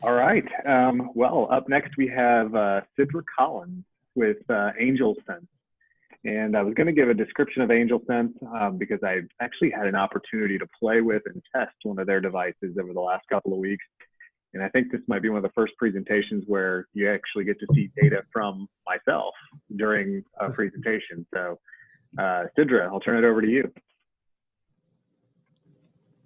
All right. Well, up next we have Sidra Collins with AngelSense. And I was going to give a description of AngelSense because I actually had an opportunity to play with and test one of their devices over the last couple of weeks. And I think this might be one of the first presentations where you actually get to see data from myself during a presentation. So Sidra, I'll turn it over to you.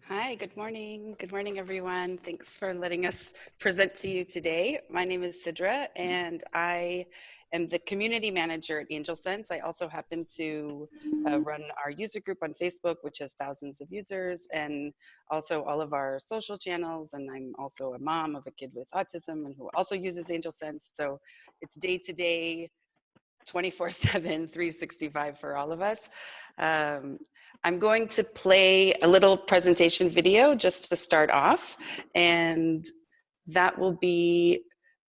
Hi, good morning. Good morning, everyone. Thanks for letting us present to you today. My name is Sidra, and I am the community manager at AngelSense. I also happen to run our user group on Facebook, which has thousands of users, and also all of our social channels. And I'm also a mom of a kid with autism and who also uses AngelSense. So it's day-to-day, 24/7, 365 for all of us. I'm going to play a little presentation video just to start off, and that will be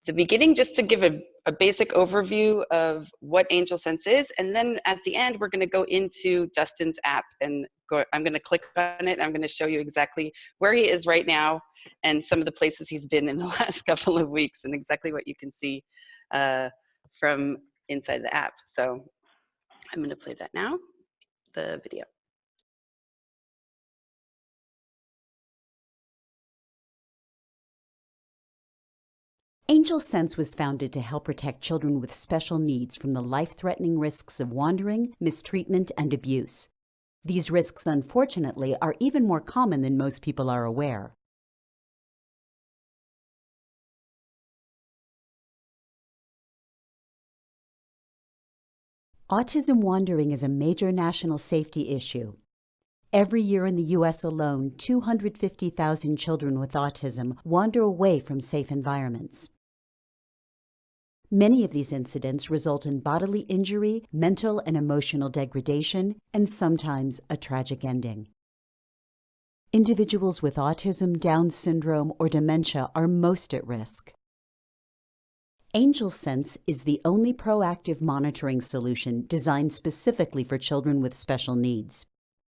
the beginning, just to give a basic overview of what AngelSense is, and then at the end we're going to go into Dustin's app, and I'm going to click on it. I'm going to show you exactly where he is right now and some of the places he's been in the last couple of weeks, and exactly what you can see from inside the app. So I'm going to play that now, the video. AngelSense was founded to help protect children with special needs from the life-threatening risks of wandering, mistreatment, and abuse. These risks, unfortunately, are even more common than most people are aware. Autism wandering is a major national safety issue. Every year in the U.S. alone, 250,000 children with autism wander away from safe environments. Many of these incidents result in bodily injury, mental and emotional degradation, and sometimes a tragic ending. Individuals with autism, Down syndrome, or dementia are most at risk. AngelSense is the only proactive monitoring solution designed specifically for children with special needs.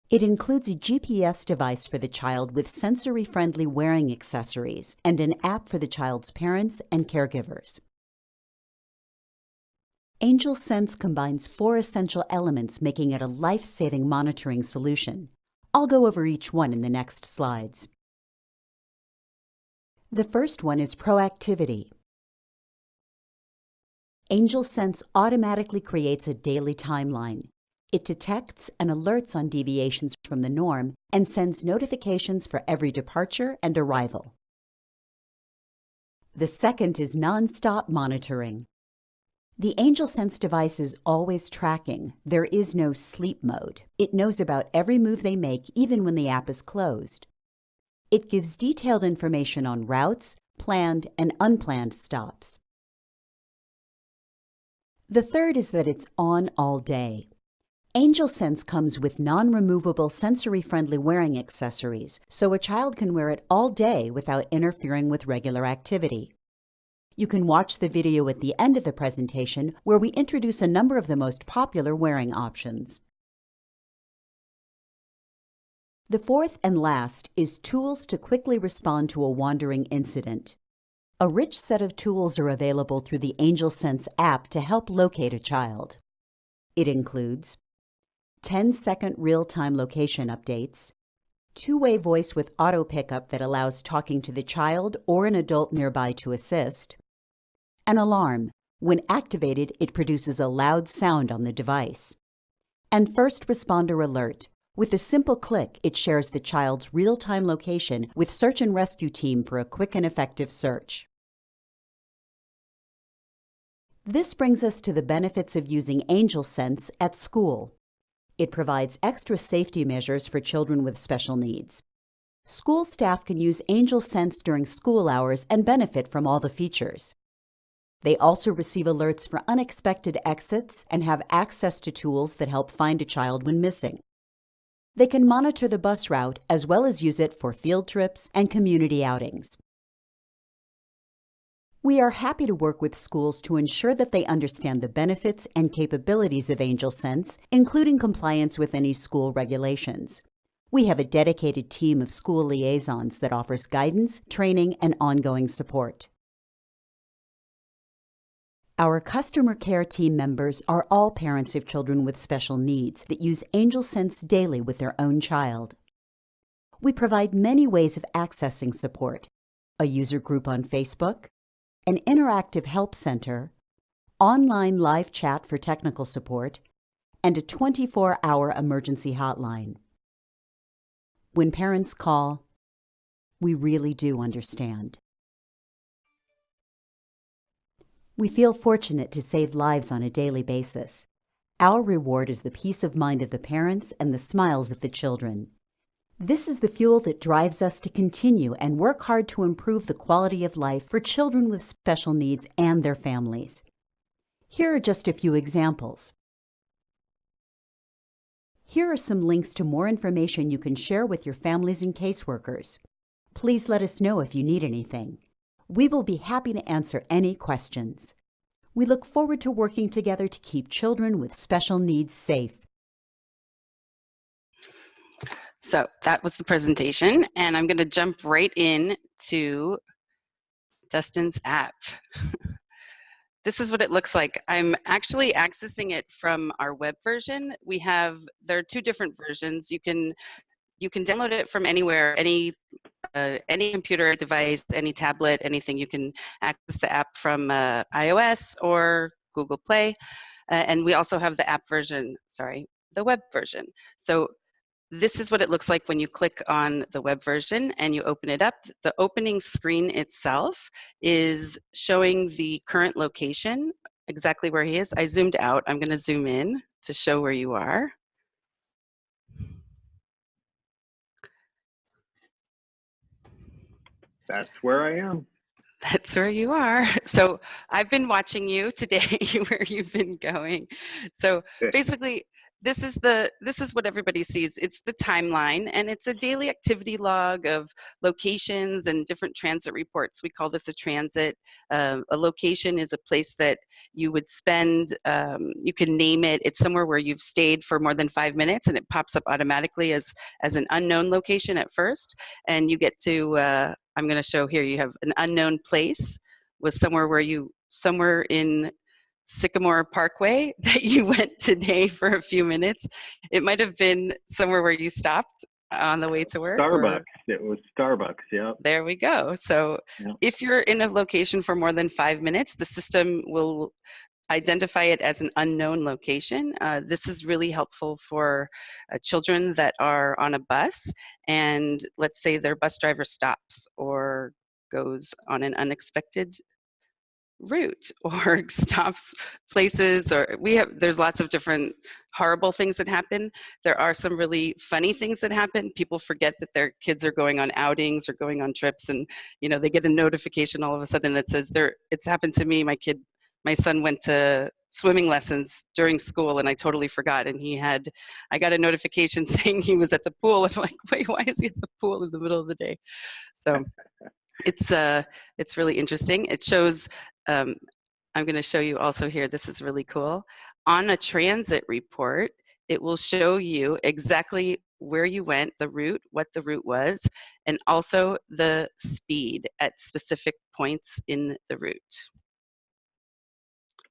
It includes a GPS device for the child with sensory-friendly wearing accessories and an app for the child's parents and caregivers. AngelSense combines 4 essential elements, making it a life-saving monitoring solution. I'll go over each one in the next slides. The first one is proactivity. AngelSense automatically creates a daily timeline. It detects and alerts on deviations from the norm and sends notifications for every departure and arrival. The second is non-stop monitoring. The AngelSense device is always tracking. There is no sleep mode. It knows about every move they make, even when the app is closed. It gives detailed information on routes, planned and unplanned stops. The third is that it's on all day. AngelSense comes with non-removable sensory-friendly wearing accessories, so a child can wear it all day without interfering with regular activity. You can watch the video at the end of the presentation, where we introduce a number of the most popular wearing options. The fourth and last is tools to quickly respond to a wandering incident. A rich set of tools are available through the AngelSense app to help locate a child. It includes 10-second real-time location updates, two-way voice with auto pickup that allows talking to the child or an adult nearby to assist, an alarm. When activated, it produces a loud sound on the device, and first responder alert. With a simple click, it shares the child's real-time location with search and rescue team for a quick and effective search. This brings us to the benefits of using AngelSense at school. It provides extra safety measures for children with special needs. School staff can use AngelSense during school hours and benefit from all the features. They also receive alerts for unexpected exits and have access to tools that help find a child when missing. They can monitor the bus route as well as use it for field trips and community outings. We are happy to work with schools to ensure that they understand the benefits and capabilities of AngelSense, including compliance with any school regulations. We have a dedicated team of school liaisons that offers guidance, training, and ongoing support. Our customer care team members are all parents of children with special needs that use AngelSense daily with their own child. We provide many ways of accessing support: a user group on Facebook, an interactive help center, online live chat for technical support, and a 24-hour emergency hotline. When parents call, we really do understand. We feel fortunate to save lives on a daily basis. Our reward is the peace of mind of the parents and the smiles of the children. This is the fuel that drives us to continue and work hard to improve the quality of life for children with special needs and their families. Here are just a few examples. Here are some links to more information you can share with your families and caseworkers. Please let us know if you need anything. We will be happy to answer any questions. We look forward to working together to keep children with special needs safe. So that was the presentation, and I'm going to jump right in to Dustin's app. This is what it looks like. I'm actually accessing it from our web version. There are two different versions. You can download it from anywhere, any computer device, any tablet, anything. You can access the app from iOS or Google Play. And we also have the web version. So this is what it looks like when you click on the web version and you open it up. The opening screen itself is showing the current location, exactly where he is. I zoomed out. I'm going to zoom in to show where you are. That's where I am. That's where you are. So I've been watching you today, where you've been going. So basically, this is what everybody sees. It's the timeline, and it's a daily activity log of locations and different transit reports. We call this a transit. A location is a place that you would spend. You can name it. It's somewhere where you've stayed for more than 5 minutes, and it pops up automatically as an unknown location at first. And you get to. I'm going to show here. You have an unknown place was somewhere in Sycamore Parkway that you went today for a few minutes. It might have been somewhere where you stopped on the way to work. Starbucks. It was Starbucks, yeah. There we go. So if you're in a location for more than 5 minutes, the system will identify it as an unknown location. This is really helpful for children that are on a bus, and let's say their bus driver stops or goes on an unexpected route or stops places, or there's lots of different horrible things that happen. There are some really funny things that happen. People forget that their kids are going on outings or going on trips, and they get a notification all of a sudden that says it's happened to me. My son went to swimming lessons during school, and I totally forgot, and I got a notification saying he was at the pool. I'm like, wait, why is he at the pool in the middle of the day? So it's really interesting. It shows, I'm going to show you also here, this is really cool. On a transit report, it will show you exactly where you went, the route, what the route was, and also the speed at specific points in the route.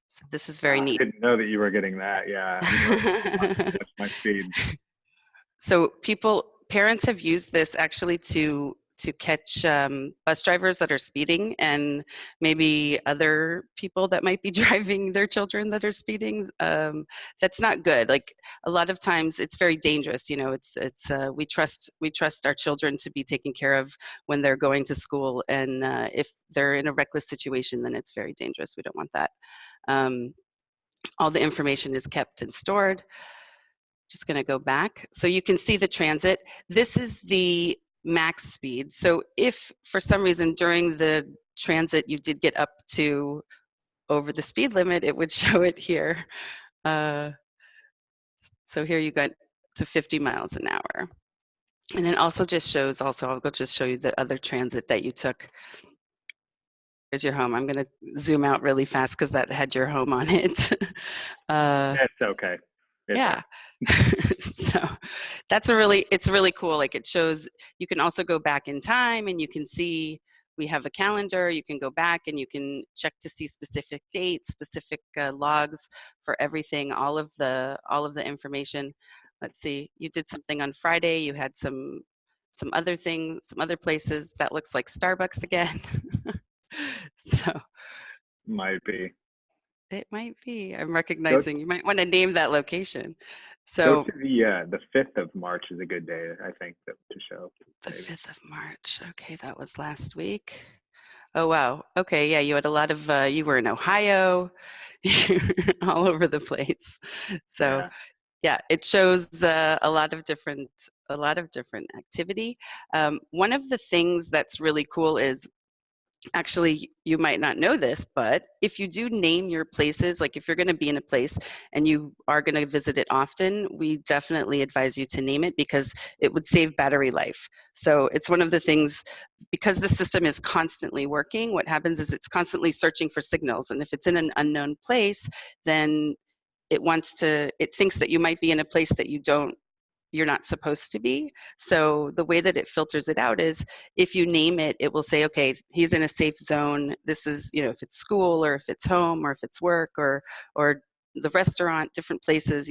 So this is very neat. I didn't know that you were getting that, yeah. That's my speed. So parents have used this actually to catch bus drivers that are speeding, and maybe other people that might be driving their children that are speeding. That's not good. Like, a lot of times it's very dangerous. We trust our children to be taken care of when they're going to school, and if they're in a reckless situation, then it's very dangerous. We don't want that. All the information is kept and stored. Just going to go back. So you can see the transit. This is the max speed. So if for some reason during the transit you did get up to over the speed limit, it would show it here. So here you got to 50 miles an hour. And then also just shows, I'll just show you the other transit that you took. Here's your home. I'm going to zoom out really fast because that had your home on it. It's okay. Yeah. So it's really cool. Like it shows, you can also go back in time and you can see, we have a calendar, you can go back and you can check to see specific dates, specific logs for everything, all of the information. Let's see, you did something on Friday, you had some other things, some other places. That looks like Starbucks again. So Might be. it might be. I'm recognizing you might want to name that location. Go So to the 5th of March is a good day, I think, to show. the Maybe. 5th of March. Okay, that was last week. Oh, wow. Okay, yeah, you had a lot of, you were in Ohio, all over the place. So yeah, it shows a lot of different activity. One of the things that's really cool is, actually, you might not know this, but if you do name your places, like if you're going to be in a place and you are going to visit it often, we definitely advise you to name it because it would save battery life. So it's one of the things, because the system is constantly working, what happens is it's constantly searching for signals. And if it's in an unknown place, then it thinks that you might be in a place that you're not supposed to be. So the way that it filters it out is, if you name it, it will say, okay, he's in a safe zone. This is, if it's school or if it's home or if it's work or the restaurant, different places.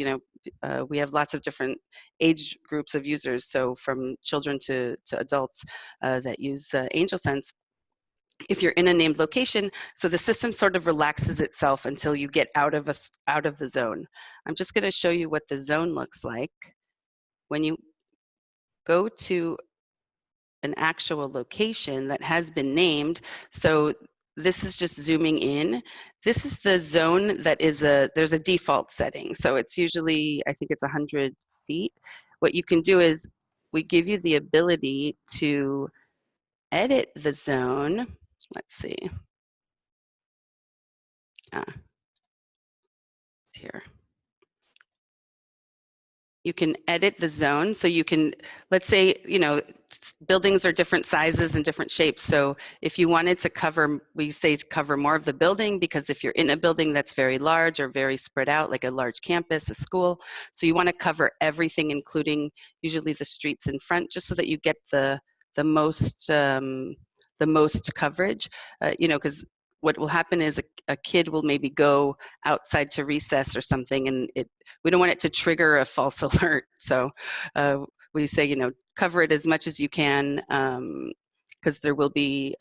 We have lots of different age groups of users. So from children to adults that use AngelSense. If you're in a named location, so the system sort of relaxes itself until you get out of the zone. I'm just going to show you what the zone looks like. When you go to an actual location that has been named, so this is just zooming in. This is the zone that there's a default setting. So it's usually, I think it's 100 feet. What you can do is, we give you the ability to edit the zone. Let's see. Here. You can edit the zone. So you can, let's say, buildings are different sizes and different shapes. So if you wanted to cover, we say to cover more of the building, because if you're in a building that's very large or very spread out, like a large campus, a school, so you want to cover everything, including usually the streets in front, just so that you get the most coverage, because what will happen is a kid will maybe go outside to recess or something, and we don't want it to trigger a false alert. So we say, cover it as much as you can, because there will be,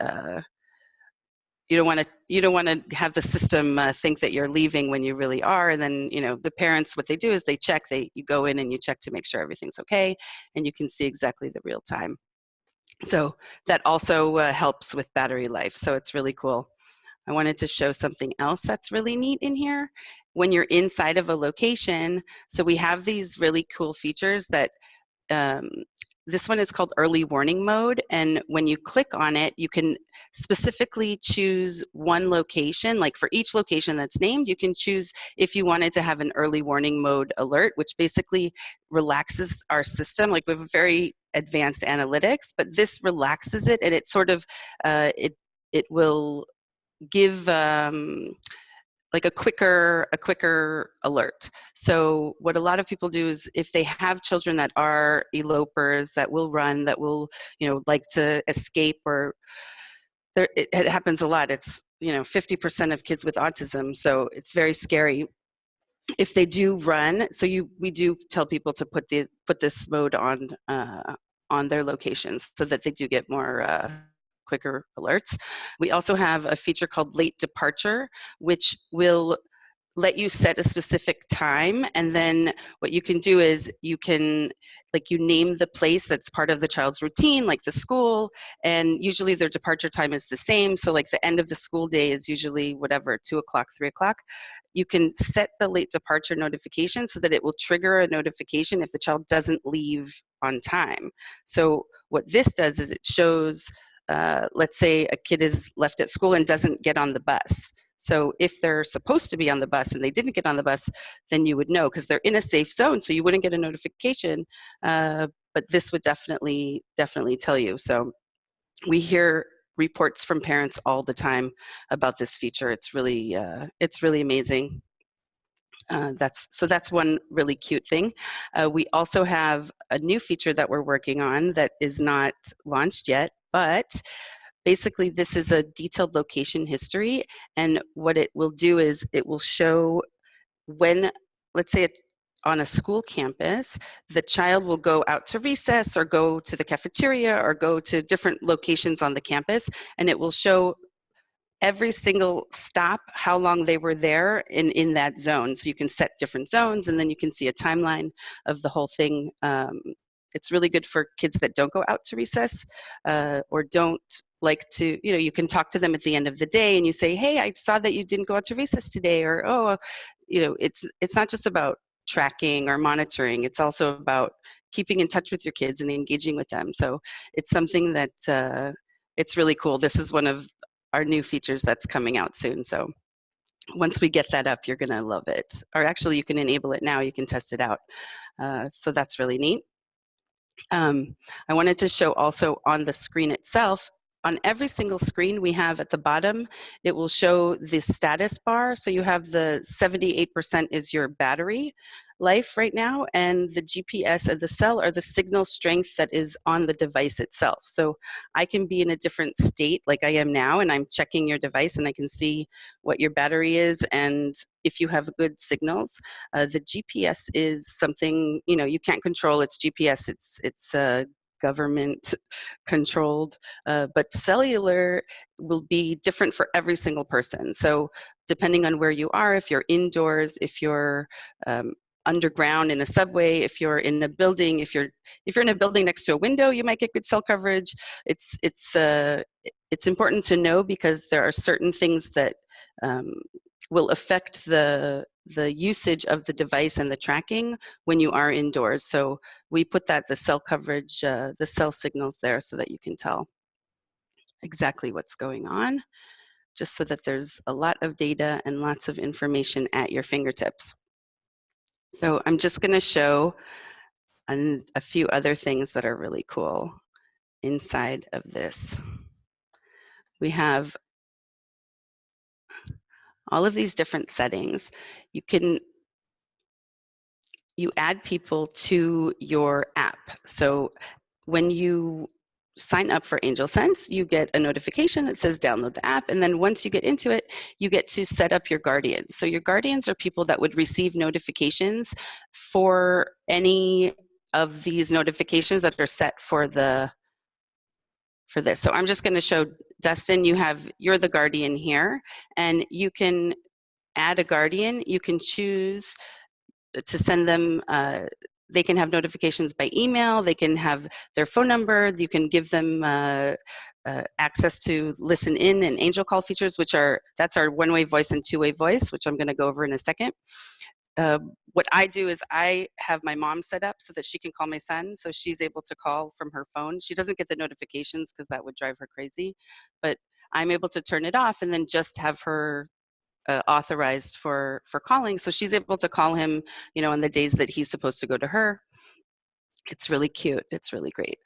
you don't want to have the system think that you're leaving when you really are. And then, the parents, what they do is they check, you go in and you check to make sure everything's okay, and you can see exactly the real time. So that also helps with battery life. So it's really cool. I wanted to show something else that's really neat in here. When you're inside of a location, so we have these really cool features that, this one is called early warning mode. And when you click on it, you can specifically choose one location. Like for each location that's named, you can choose if you wanted to have an early warning mode alert, which basically relaxes our system. Like we have very advanced analytics, but this relaxes it, and it sort of, it will give like a quicker alert. So what a lot of people do is, if they have children that are elopers, that will run, that will, like to escape, or it happens a lot. It's 50% of kids with autism, so it's very scary if they do run. So we do tell people to put this mode on their locations, so that they do get more quicker alerts. We also have a feature called late departure, which will let you set a specific time, and then what you can do is you name the place that's part of the child's routine, like the school, and usually their departure time is the same. So like the end of the school day is usually 2 o'clock, 3 o'clock. You can set the late departure notification so that it will trigger a notification if the child doesn't leave on time. So what this does is it shows, let's say a kid is left at school and doesn't get on the bus. So if they're supposed to be on the bus and they didn't get on the bus, then you would know, because they're in a safe zone, so you wouldn't get a notification. But this would definitely tell you. So we hear reports from parents all the time about this feature. It's really amazing. That's one really cute thing. We also have a new feature that we're working on that is not launched yet, but basically this is a detailed location history, and what it will do is it will show when, let's say on a school campus, the child will go out to recess or go to the cafeteria or go to different locations on the campus, and it will show every single stop, how long they were there in that zone. So you can set different zones, and then you can see a timeline of the whole thing. It's really good for kids that don't go out to recess or don't like to, you can talk to them at the end of the day and you say, hey, I saw that you didn't go out to recess today, or, oh, it's not just about tracking or monitoring, it's also about keeping in touch with your kids and engaging with them. So it's something that it's really cool. This is one of our new features that's coming out soon. So once we get that up, you're gonna love it. Or actually you can enable it now, you can test it out. So that's really neat. I wanted to show also on the screen itself, on every single screen we have at the bottom, it will show the status bar. So you have the 78% is your battery life right now, and the GPS of the cell or the signal strength that is on the device itself. So I can be in a different state like I am now, and I'm checking your device and I can see what your battery is and if you have good signals. The GPS is something, you can't control. It's GPS, it's government controlled, but cellular will be different for every single person. So depending on where you are, if you're indoors, if you're underground in a subway, if you're in a building, if you're in a building next to a window, you might get good cell coverage. It's important to know because there are certain things that will affect the usage of the device and the tracking when you are indoors. So we put the cell coverage, the cell signals there so that you can tell exactly what's going on, just so that there's a lot of data and lots of information at your fingertips. So I'm just going to show a few other things that are really cool inside of this. We have all of these different settings. You add people to your app. So when you sign up for AngelSense, you get a notification that says download the app, and then once you get into it, you get to set up your guardians. So your guardians are people that would receive notifications for any of these notifications that are set for this. So I'm just going to show Dustin, you're the guardian here, and you can add a guardian. You can choose to send them, they can have notifications by email, they can have their phone number, you can give them access to listen in and angel call features, that's our one-way voice and two-way voice, which I'm going to go over in a second. What I do is I have my mom set up so that she can call my son, so she's able to call from her phone. She doesn't get the notifications because that would drive her crazy, but I'm able to turn it off and then just have her authorized for calling, so she's able to call him, on the days that he's supposed to go to her. It's really cute. It's really great.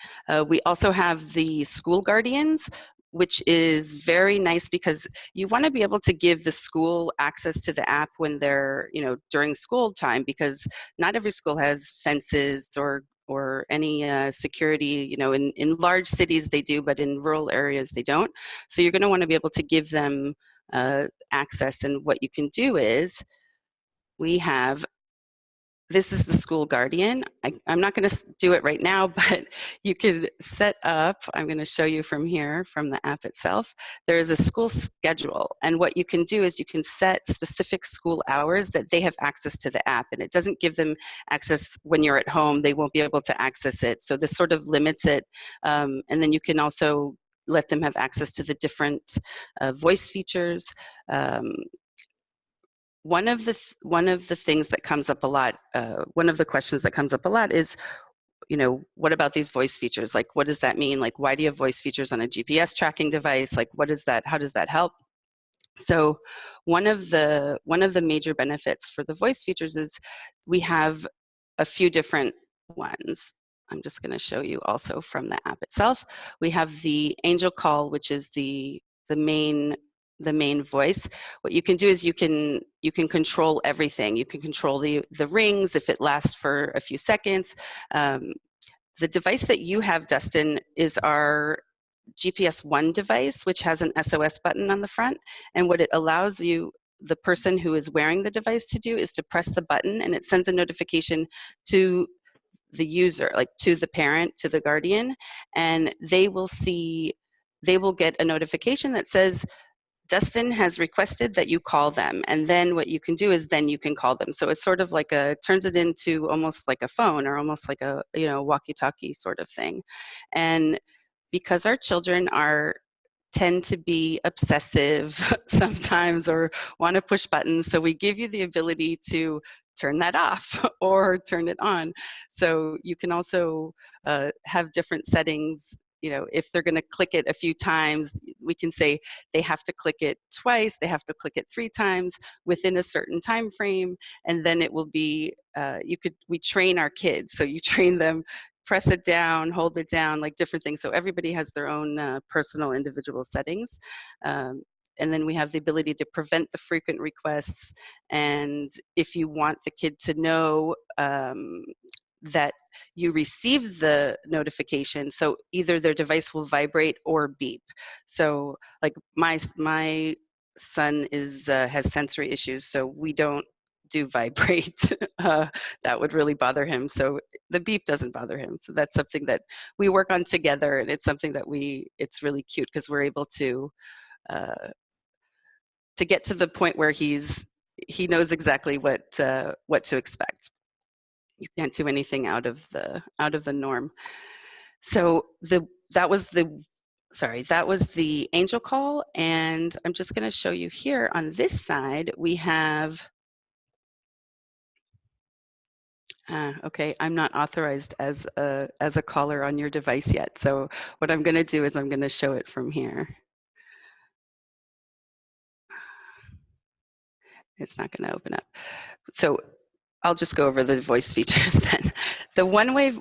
We also have the school guardians, which is very nice because you want to be able to give the school access to the app when they're, during school time, because not every school has fences or any security. In large cities they do, but in rural areas they don't. So you're going to want to be able to give them access, and what you can do is this is the school guardian. I'm not going to do it right now, but you can set up, I'm going to show you from here, from the app itself. There is a school schedule, and what you can do is you can set specific school hours that they have access to the app, and it doesn't give them access when you're at home. They won't be able to access it, so this sort of limits it. And then you can also let them have access to the different voice features. One of the things that comes up a lot, one of the questions that comes up a lot is, what about these voice features? Like, what does that mean? Like, why do you have voice features on a GPS tracking device? Like, what is that? How does that help? So one of the major benefits for the voice features is we have a few different ones. I'm just going to show you also from the app itself. We have the angel call, which is the main voice. What you can do is you can you can control everything. You can control the rings if it lasts for a few seconds. The device that you have, Dustin, is our GPS 1 device, which has an SOS button on the front. And what it allows you, the person who is wearing the device, to do is to press the button, and it sends a notification to the user, like to the parent, to the guardian, and they will get a notification that says, Dustin has requested that you call them. And then what you can do is then you can call them. So it's sort of like turns it into almost like a phone, or almost like a, walkie-talkie sort of thing. And because our children tend to be obsessive sometimes, or want to push buttons, so we give you the ability to turn that off or turn it on. So you can also have different settings. If they're going to click it a few times, we can say they have to click it twice, they have to click it 3 times within a certain time frame, and then it will be, we train our kids. So you train them, press it down, hold it down, like different things. So everybody has their own personal individual settings. And then we have the ability to prevent the frequent requests. And if you want the kid to know that you receive the notification, so either their device will vibrate or beep. So like my son has sensory issues, so we don't do vibrate. That would really bother him. So the beep doesn't bother him. So that's something that we work on together, and it's something that it's really cute because we're able to get to the point where he knows exactly what to expect. You can't do anything out of the norm. So that was the angel call, and I'm just going to show you here on this side we have. Okay, I'm not authorized as a caller on your device yet. So what I'm going to do is I'm going to show it from here. It's not going to open up. So I'll just go over the voice features then.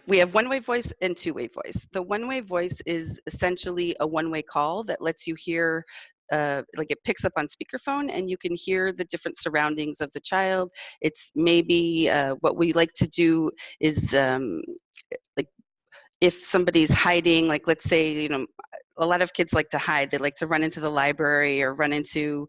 We have one-way voice and two-way voice. The one-way voice is essentially a one-way call that lets you hear, like it picks up on speakerphone and you can hear the different surroundings of the child. It's maybe what we like to do is like if somebody's hiding, like let's say, a lot of kids like to hide. They like to run into the library or run into,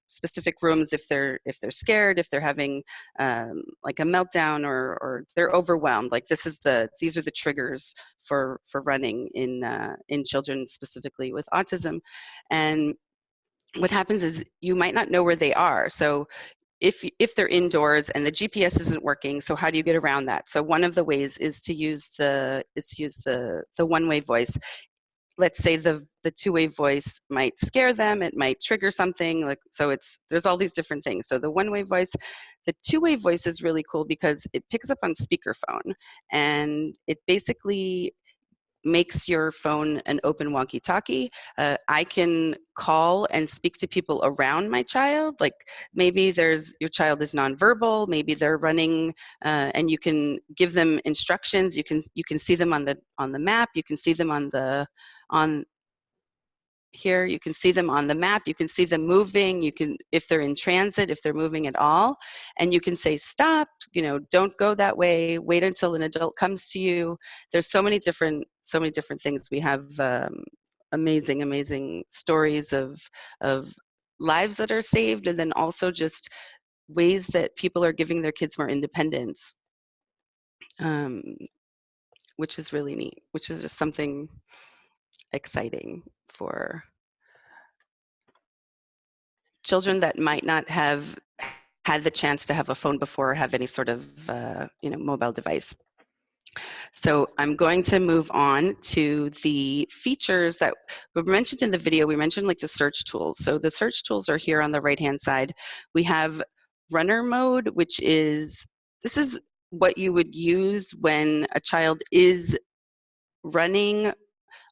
specific rooms if they're scared, if they're having like a meltdown or they're overwhelmed. Like these are the triggers for running in children specifically with autism. And what happens is you might not know where they are. So if they're indoors and the GPS isn't working, so how do you get around that? So one of the ways is to use the one-way voice. Let's say the two-way voice might scare them, it might trigger something, like so there's all these different things. So the one-way voice, the two-way voice is really cool because it picks up on speakerphone and it basically makes your phone an open walkie-talkie. I can call and speak to people around my child. Like maybe your child is nonverbal, maybe they're running, and you can give them instructions. You can see them on the map. You can see them here, you can see them on the map, you can see them moving, if they're in transit, if they're moving at all, and you can say, stop, don't go that way, wait until an adult comes to you. There's so many different things. We have amazing stories of lives that are saved, and then also just ways that people are giving their kids more independence, which is really neat, which is just something exciting for children that might not have had the chance to have a phone before or have any sort of mobile device. So I'm going to move on to the features that were mentioned in the video. We mentioned like the search tools. So the search tools are here on the right-hand side. We have runner mode, this is what you would use when a child is running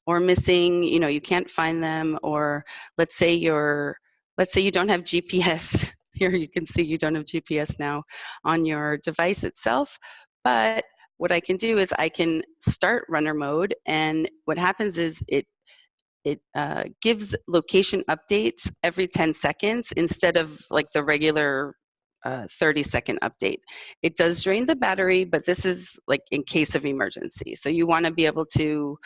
or missing, you can't find them, or let's say you don't have GPS. Here you can see you don't have GPS now on your device itself, but what I can do is I can start runner mode, and what happens is gives location updates every 10 seconds instead of like the regular 30-second update. It does drain the battery, but this is like in case of emergency. So you want to be able to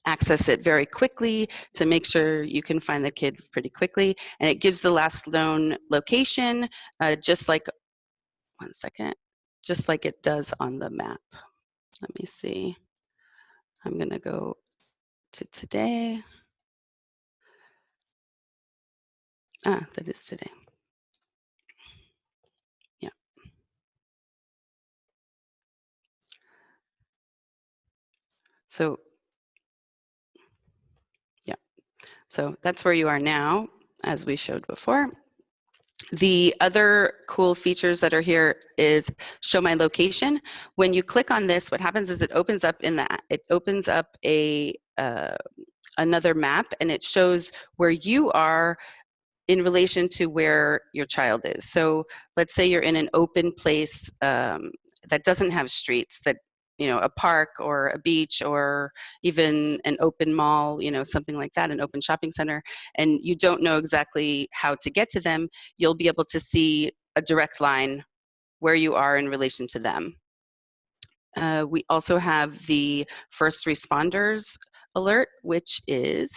access it very quickly to make sure you can find the kid pretty quickly. And it gives the last known location, just like, one second, just like it does on the map. Let me see. I'm going to go to today. That is today. Yeah. So, yeah. So that's where you are now, as we showed before. The other cool features that are here is show my location. When you click on this, what happens is it opens up a another map, and it shows where you are in relation to where your child is. So let's say you're in an open place that doesn't have streets, that, you know, a park or a beach or even an open mall, you know, something like that, an open shopping center, and you don't know exactly how to get to them, you'll be able to see a direct line where you are in relation to them. We also have the first responders alert, which is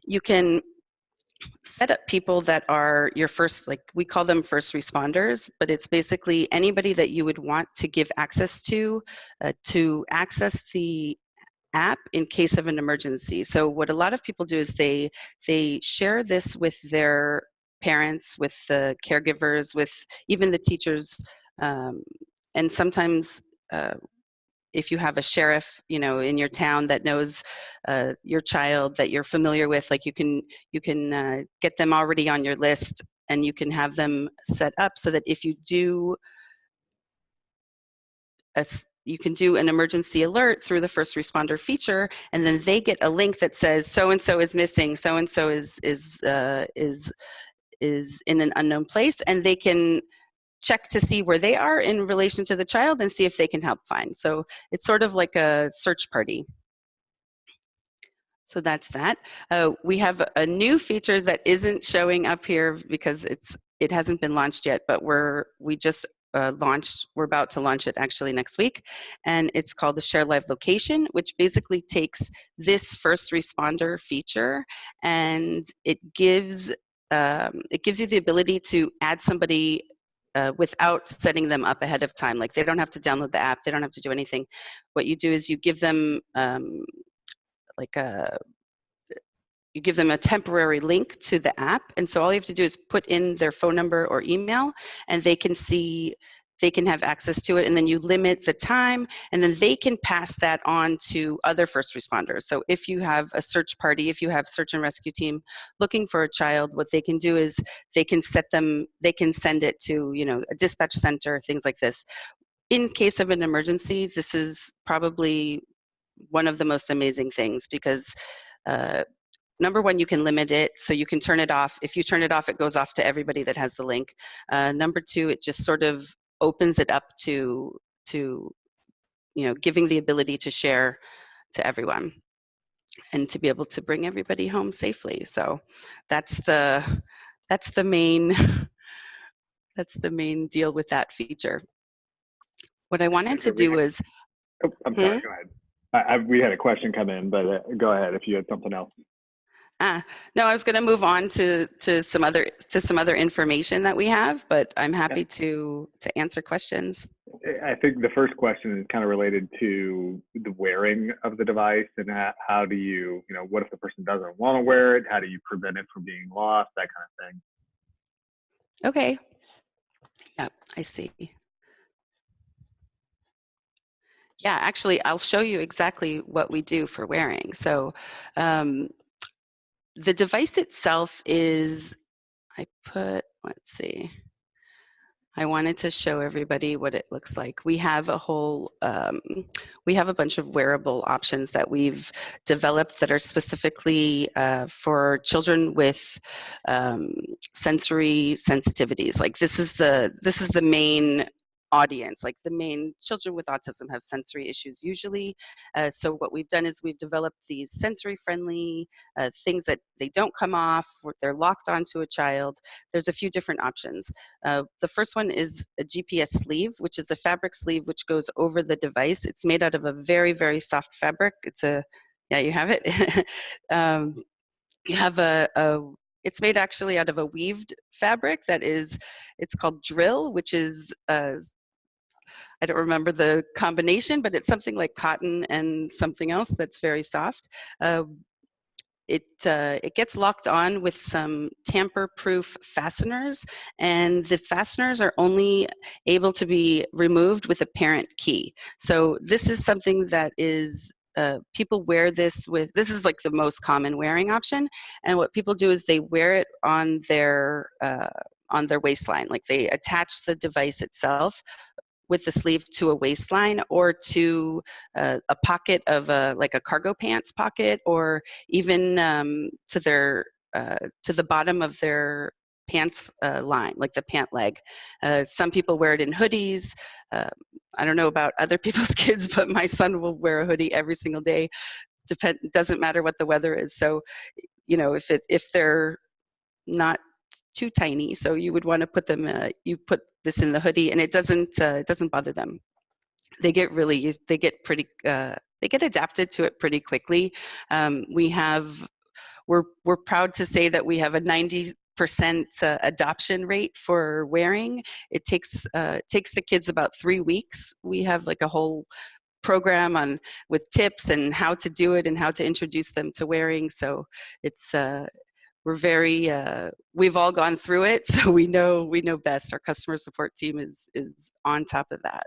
you can set up people that are your first, like we call them first responders, but it's basically anybody that you would want to give access to access the app in case of an emergency. So what a lot of people do is they share this with their parents, with the caregivers, with even the teachers, and sometimes if you have a sheriff, you know, in your town that knows your child that you're familiar with, like you can get them already on your list, and you can have them set up so that if you do you can do an emergency alert through the first responder feature, and then they get a link that says so and so is missing, so and so is in an unknown place, and they can check to see where they are in relation to the child and see if they can help find. So it's sort of like a search party. So that's that. We have a new feature that isn't showing up here because it hasn't been launched yet, but we just launched. We're about to launch it actually next week, and it's called the Share Live Location, which basically takes this first responder feature and it gives you the ability to add somebody without setting them up ahead of time. Like they don't have to download the app, they don't have to do anything. What you do is you give them you give them a temporary link to the app, and so all you have to do is put in their phone number or email, and they can have access to it, and then you limit the time, and then they can pass that on to other first responders. So if you have a search party, if you have search and rescue team looking for a child, what they can do is they can send it to, you know, a dispatch center, things like this. In case of an emergency, this is probably one of the most amazing things because number one, you can limit it, so you can turn it off. If you turn it off, it goes off to everybody that has the link. Number two, it just sort of opens it up to you know, giving the ability to share to everyone and to be able to bring everybody home safely. So that's the main that's the main deal with that feature. What I wanted to do was I'm sorry, go ahead. We had a question come in, but go ahead if you had something else. No, I was going to move on to some other information that we have, but I'm happy to answer questions. I think the first question is kind of related to the wearing of the device, and how do you know, what if the person doesn't want to wear it? How do you prevent it from being lost? That kind of thing. Okay. Yep, I see. Yeah, actually, I'll show you exactly what we do for wearing. So the device itself is, let's see. I wanted to show everybody what it looks like. We have a whole, we have a bunch of wearable options that we've developed that are specifically for children with sensory sensitivities. Like this is the main audience. Like the main children with autism have sensory issues usually. So what we've done is we've developed these sensory friendly things that they don't come off, they're locked onto a child. There's a few different options. The first one is a GPS sleeve, which is a fabric sleeve which goes over the device. It's made out of a very, very soft fabric. Yeah, you have it. You have it's made actually out of a weaved fabric it's called drill, which is, I don't remember the combination, but it's something like cotton and something else that's very soft. It gets locked on with some tamper-proof fasteners, and the fasteners are only able to be removed with a parent key. So this is something that is people wear this is like the most common wearing option, and what people do is they wear it on their waistline. Like they attach the device itself with the sleeve to a waistline or to a pocket of like a cargo pants pocket, or even to the bottom of their pants line, like the pant leg. Some people wear it in hoodies. I don't know about other people's kids, but my son will wear a hoodie every single day. Doesn't matter what the weather is. So, if they're not too tiny, so you would want to put them, you put this in the hoodie, and it doesn't bother them. They get really used, they get adapted to it pretty quickly. We're proud to say that we have a 90% adoption rate for wearing. It takes the kids about 3 weeks. We have like a whole program with tips and how to do it and how to introduce them to wearing. So it's we've all gone through it, so we know best. Our customer support team is on top of that.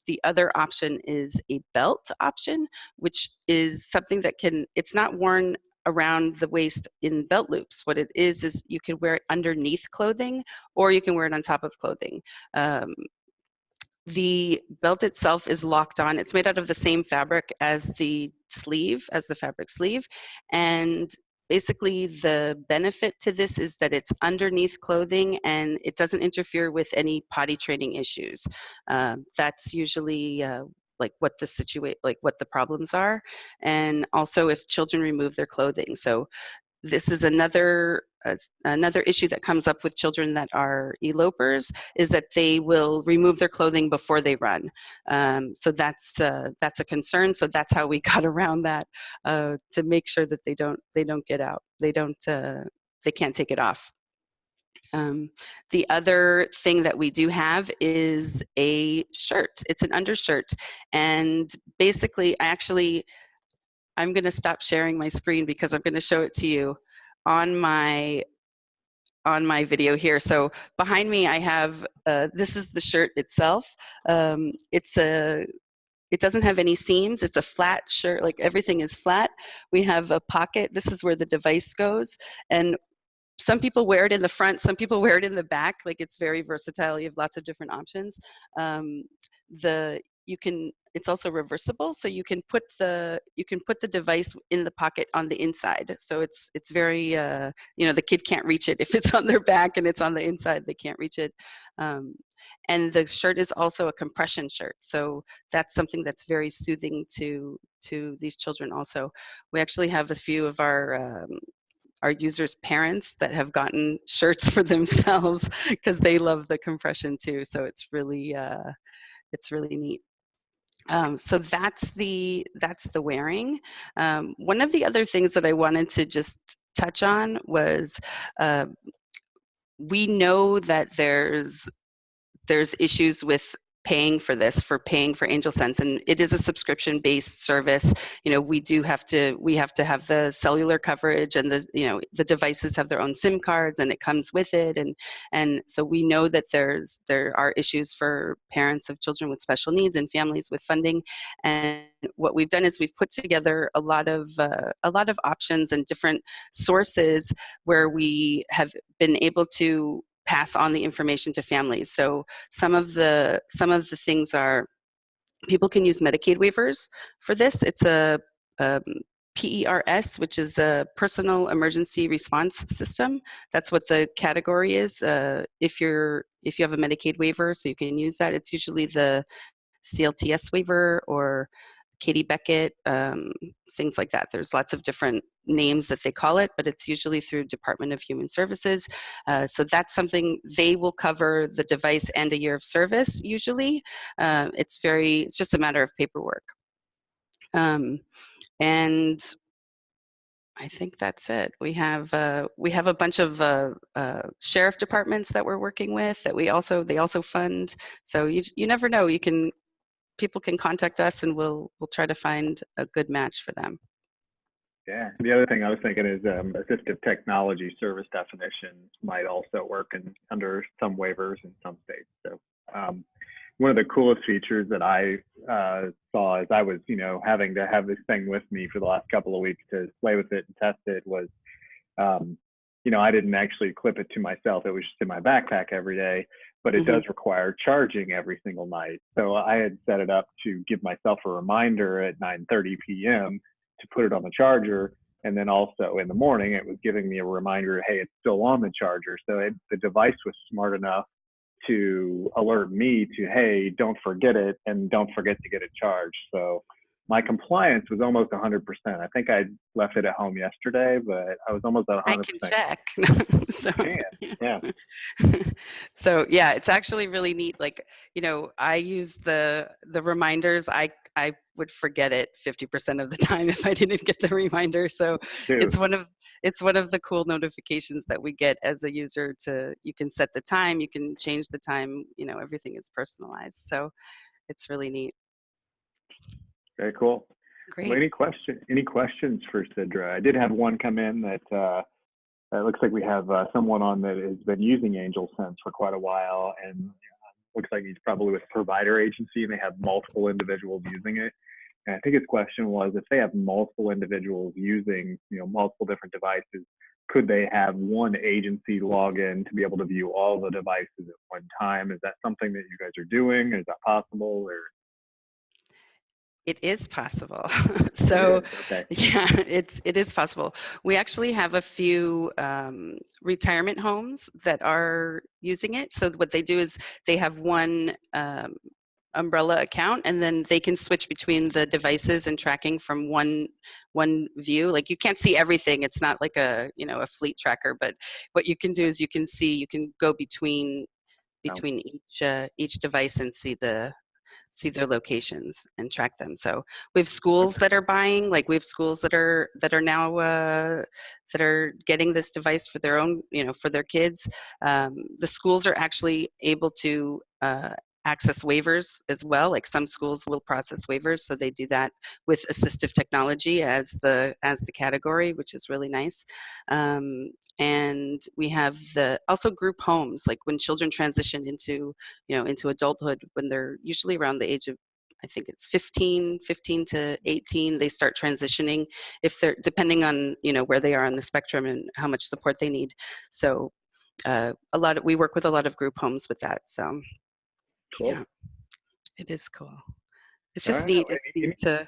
The other option is a belt option, which is something that it's not worn around the waist in belt loops. What it is you can wear it underneath clothing, or you can wear it on top of clothing. The belt itself is locked on. It's made out of the same fabric as the fabric sleeve, and basically the benefit to this is that it's underneath clothing and it doesn't interfere with any potty training issues. That's usually like what the problems are, and also if children remove their clothing. So this is another issue that comes up with children that are elopers, is that they will remove their clothing before they run. So that's a concern. So that's how we got around that, to make sure that they don't get out. They can't take it off. The other thing that we do have is a shirt. It's an undershirt, and basically, I'm going to stop sharing my screen because I'm going to show it to you on my video here. So behind me, I have this is the shirt itself. It doesn't have any seams. It's a flat shirt. Like everything is flat. We have a pocket. This is where the device goes, and some people wear it in the front. Some people wear it in the back. Like it's very versatile. You have lots of different options. It's also reversible, so you can put the device in the pocket on the inside. So it's very the kid can't reach it if it's on their back and it's on the inside. They can't reach it. And the shirt is also a compression shirt, so that's something that's very soothing to these children. Also, we actually have a few of our users' parents that have gotten shirts for themselves because they love the compression too. So it's really neat. So that's the wearing. One of the other things that I wanted to just touch on was we know that there's issues with paying for AngelSense, and it is a subscription-based service. We have to have the cellular coverage, and the devices have their own SIM cards, and it comes with it, and so we know that there are issues for parents of children with special needs and families with funding. And what we've done is we've put together a lot of options and different sources where we have been able to pass on the information to families. So some of the things are, people can use Medicaid waivers for this. It's a PERS, which is a Personal Emergency Response System. That's what the category is. If you have a Medicaid waiver, so you can use that. It's usually the CLTS waiver or Katie Beckett, things like that. There's lots of different names that they call it, but it's usually through Department of Human Services. So that's something they will cover the device and a year of service usually. It's just a matter of paperwork. And I think that's it. We have a bunch of sheriff departments that we're working with that they also fund. So you never know. People can contact us and we'll try to find a good match for them. Yeah. The other thing I was thinking is assistive technology service definitions might also work under some waivers in some states. So one of the coolest features that I saw as I was, having to have this thing with me for the last couple of weeks to play with it and test it was, I didn't actually clip it to myself. It was just in my backpack every day, but it does require charging every single night. So I had set it up to give myself a reminder at 9:30 p.m. to put it on the charger. And then also in the morning, it was giving me a reminder, hey, it's still on the charger. So the device was smart enough to alert me to, hey, don't forget it and don't forget to get it charged. So my compliance was almost 100%. I think I left it at home yesterday, but I was almost at 100%. I can check. So, yeah. So yeah, it's actually really neat. Like, I use the reminders. I would forget it 50% of the time if I didn't get the reminder. So it's one of the cool notifications that we get as a user. You can set the time, you can change the time. Everything is personalized. So it's really neat. Very cool. Great. Well, any questions for Sidra? I did have one come in that it looks like we have someone on that has been using AngelSense for quite a while, and looks like he's probably with a provider agency and they have multiple individuals using it. And I think his question was, if they have multiple individuals using, multiple different devices, could they have one agency log in to be able to view all the devices at one time? Is that something that you guys are doing? Is that possible? Or it is possible. So okay. Yeah, it is possible. We actually have a few retirement homes that are using it. So what they do is they have one umbrella account, and then they can switch between the devices and tracking from one view. Like, you can't see everything. It's not like a fleet tracker, but what you can do is you can go between each device and see their locations and track them. So we have schools that are buying, we have schools that are now that are getting this device for their own, for their kids. The schools are actually able to access waivers as well. Like, some schools will process waivers, so they do that with assistive technology as the category, which is really nice. And we have also group homes, like when children transition into adulthood, when they're usually around the age of, I think it's 15 to 18, they start transitioning, if they're, depending on where they are on the spectrum and how much support they need. So we work with a lot of group homes with that. So cool. Yeah, it is cool. It's just neat. It's neat to,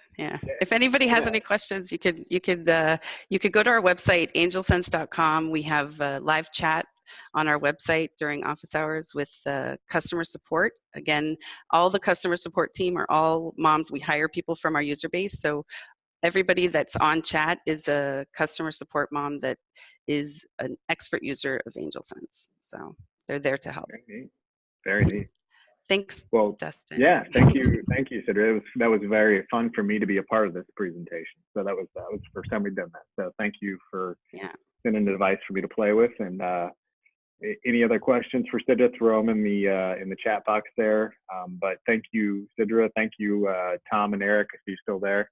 If anybody has any questions, you could go to our website, angelsense.com. We have live chat on our website during office hours with customer support. Again, all the customer support team are all moms. We hire people from our user base. So everybody that's on chat is a customer support mom that is an expert user of AngelSense. So they're there to help. Very neat. Very neat. Thanks, well, Dustin. Yeah, thank you, Sidra. That was very fun for me to be a part of this presentation. So that was the first time we've done that. So thank you for sending the device for me to play with. And any other questions for Sidra, throw them in the chat box there. But thank you, Sidra. Thank you, Tom and Eric, if you're still there,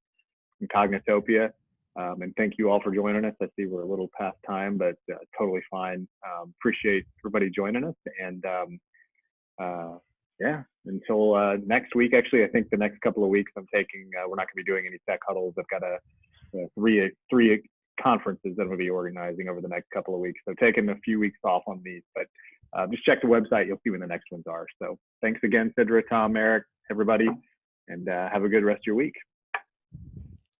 in Cognitopia. And thank you all for joining us. I see we're a little past time, but totally fine. Appreciate everybody joining us. And until next week. Actually, I think the next couple of weeks I'm taking, we're not going to be doing any tech huddles. I've got three conferences that I'm going to be organizing over the next couple of weeks. So taking a few weeks off on these, but just check the website. You'll see when the next ones are. So thanks again, Sidra, Tom, Eric, everybody, and have a good rest of your week.